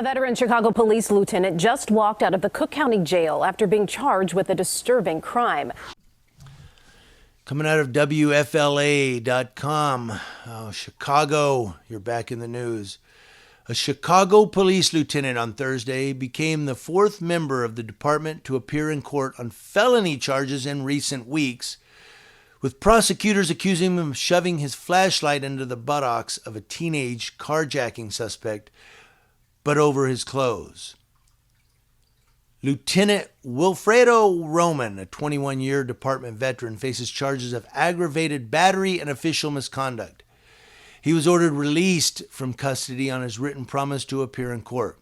A veteran Chicago police lieutenant just walked out of the Cook County Jail after being charged with a disturbing crime. Coming out of WFLA.com, Chicago, you're back in the news. A Chicago police lieutenant on Thursday became the fourth member of the department to appear in court on felony charges in recent weeks, with prosecutors accusing him of shoving his flashlight into the buttocks of a teenage carjacking suspect, but over his clothes. Lieutenant Wilfredo Roman, a 21-year department veteran, faces charges of aggravated battery and official misconduct. He was ordered released from custody on his written promise to appear in court.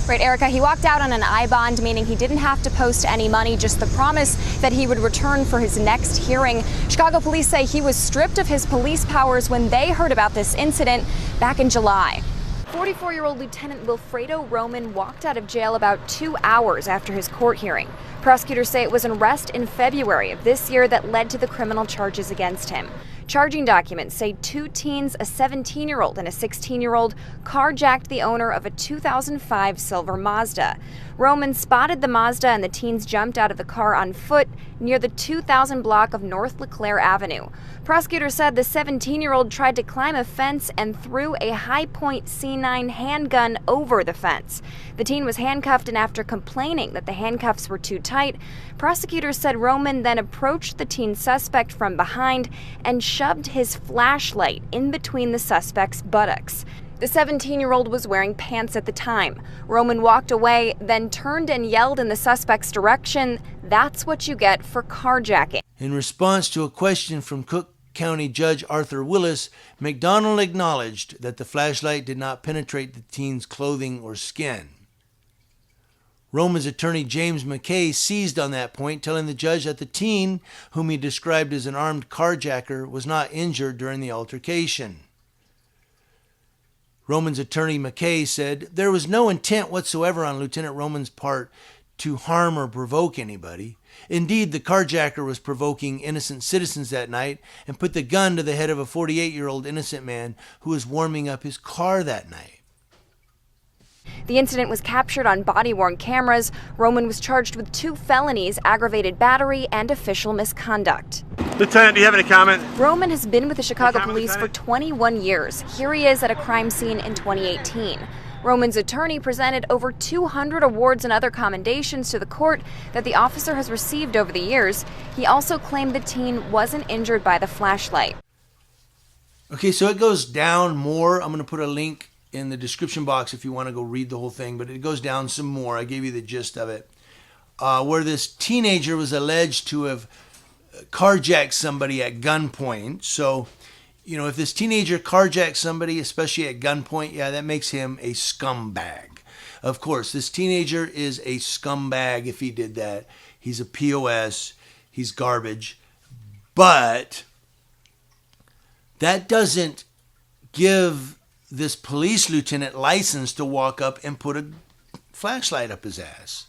Right, Erica, he walked out on an I bond, meaning he didn't have to post any money, just the promise that he would return for his next hearing. Chicago police say he was stripped of his police powers when they heard about this incident back in July. 44-year-old Lieutenant Wilfredo Roman walked out of jail about 2 hours after his court hearing. Prosecutors say it was an arrest in February of this year that led to the criminal charges against him. Charging documents say two teens, a 17-year-old and a 16-year-old, carjacked the owner of a 2005 silver Mazda. Roman spotted the Mazda and the teens jumped out of the car on foot near the 2000 block of North LeClaire Avenue. Prosecutors said the 17-year-old tried to climb a fence and threw a high-point C9 handgun over the fence. The teen was handcuffed, and after complaining that the handcuffs were too tight, prosecutors said Roman then approached the teen suspect from behind and shoved his flashlight in between the suspect's buttocks. The 17-year-old was wearing pants at the time. Roman walked away, then turned and yelled in the suspect's direction, "That's what you get for carjacking." In response to a question from Cook County Judge Arthur Willis, McDonald acknowledged that the flashlight did not penetrate the teen's clothing or skin. Roman's attorney James McKay seized on that point, telling the judge that the teen, whom he described as an armed carjacker, was not injured during the altercation. Roman's attorney McKay said there was no intent whatsoever on Lieutenant Roman's part to harm or provoke anybody. Indeed, the carjacker was provoking innocent citizens that night and put the gun to the head of a 48-year-old innocent man who was warming up his car that night. The incident was captured on body-worn cameras. Roman was charged with 2 felonies, aggravated battery and official misconduct. Lieutenant, do you have any comment? Roman has been with the Chicago Police for 21 years. Here he is at a crime scene in 2018. Roman's attorney presented over 200 awards and other commendations to the court that the officer has received over the years. He also claimed the teen wasn't injured by the flashlight. Okay, so it goes down more. I'm going to put a link in the description box if you want to go read the whole thing, but it goes down some more. I gave you the gist of it. Where this teenager was alleged to have carjacked somebody at gunpoint. So, if this teenager carjacks somebody, especially at gunpoint, yeah, that makes him a scumbag. Of course, this teenager is a scumbag if he did that. He's a POS. He's garbage. But that doesn't give this police lieutenant license to walk up and put a flashlight up his ass.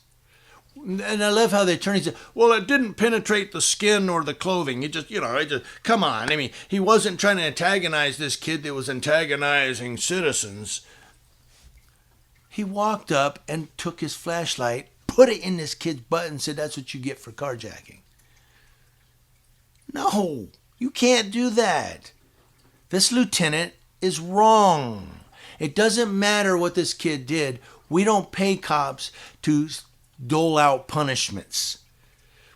And I love how the attorney said, well, it didn't penetrate the skin or the clothing. It just, come on. I mean, he wasn't trying to antagonize this kid that was antagonizing citizens. He walked up and took his flashlight, put it in this kid's butt and said, that's what you get for carjacking. No, you can't do that. This lieutenant is wrong. It doesn't matter what this kid did. We don't pay cops to dole out punishments.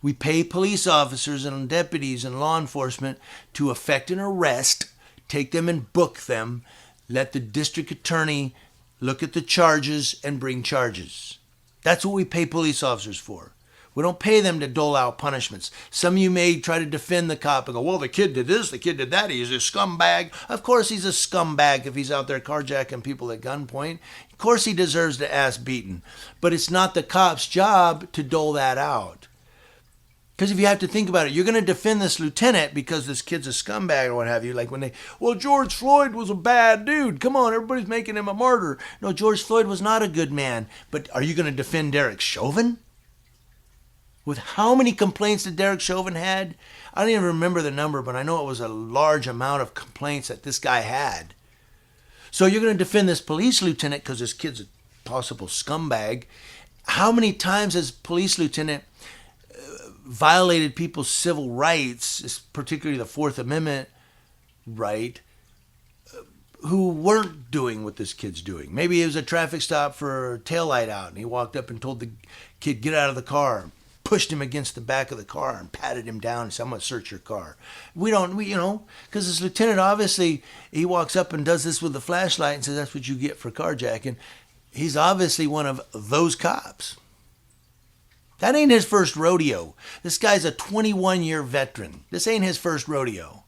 We pay police officers and deputies and law enforcement to effect an arrest, take them and book them, let the district attorney look at the charges and bring charges. That's what we pay police officers for. We don't pay them to dole out punishments. Some of you may try to defend the cop and go, well, the kid did this, the kid did that, he's a scumbag. Of course he's a scumbag if he's out there carjacking people at gunpoint. Of course he deserves the ass beaten. But it's not the cop's job to dole that out. Because if you have to think about it, you're going to defend this lieutenant because this kid's a scumbag or what have you. Like when George Floyd was a bad dude. Come on, everybody's making him a martyr. No, George Floyd was not a good man. But are you going to defend Derek Chauvin? With how many complaints that Derek Chauvin had? I don't even remember the number, but I know it was a large amount of complaints that this guy had. So you're going to defend this police lieutenant because this kid's a possible scumbag. How many times has police lieutenant violated people's civil rights, particularly the Fourth Amendment right, who weren't doing what this kid's doing? Maybe it was a traffic stop for a taillight out, and he walked up and told the kid, get out of the car, pushed him against the back of the car and patted him down and said, I'm going to search your car. Because this lieutenant, obviously, he walks up and does this with the flashlight and says, that's what you get for carjacking. He's obviously one of those cops. That ain't his first rodeo. This guy's a 21-year veteran. This ain't his first rodeo.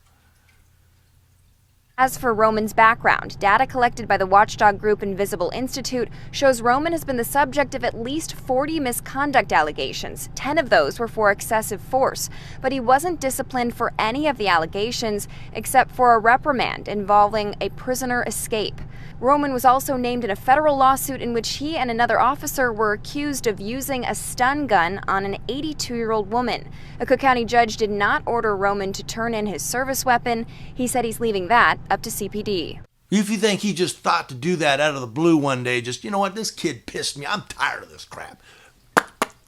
As for Roman's background, data collected by the watchdog group Invisible Institute shows Roman has been the subject of at least 40 misconduct allegations. 10 of those were for excessive force, but he wasn't disciplined for any of the allegations except for a reprimand involving a prisoner escape. Roman was also named in a federal lawsuit in which he and another officer were accused of using a stun gun on an 82-year-old woman. A Cook County judge did not order Roman to turn in his service weapon. He said he's leaving that up to CPD. If you think he just thought to do that out of the blue one day, just, you know what, this kid pissed me, I'm tired of this crap.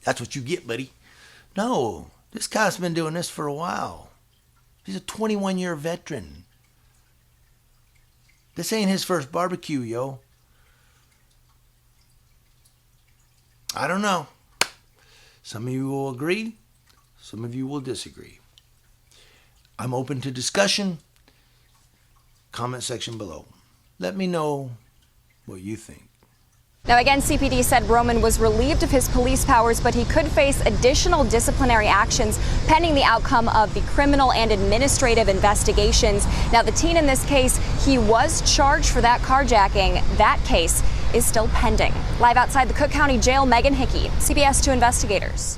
That's what you get, buddy. No, this guy's been doing this for a while. He's a 21-year veteran. This ain't his first barbecue, yo. I don't know. Some of you will agree. Some of you will disagree. I'm open to discussion. Comment section below. Let me know what you think. Now again, CPD said Roman was relieved of his police powers, but he could face additional disciplinary actions pending the outcome of the criminal and administrative investigations. Now the teen in this case, he was charged for that carjacking. That case is still pending. Live outside the Cook County Jail, Megan Hickey, CBS 2 Investigators.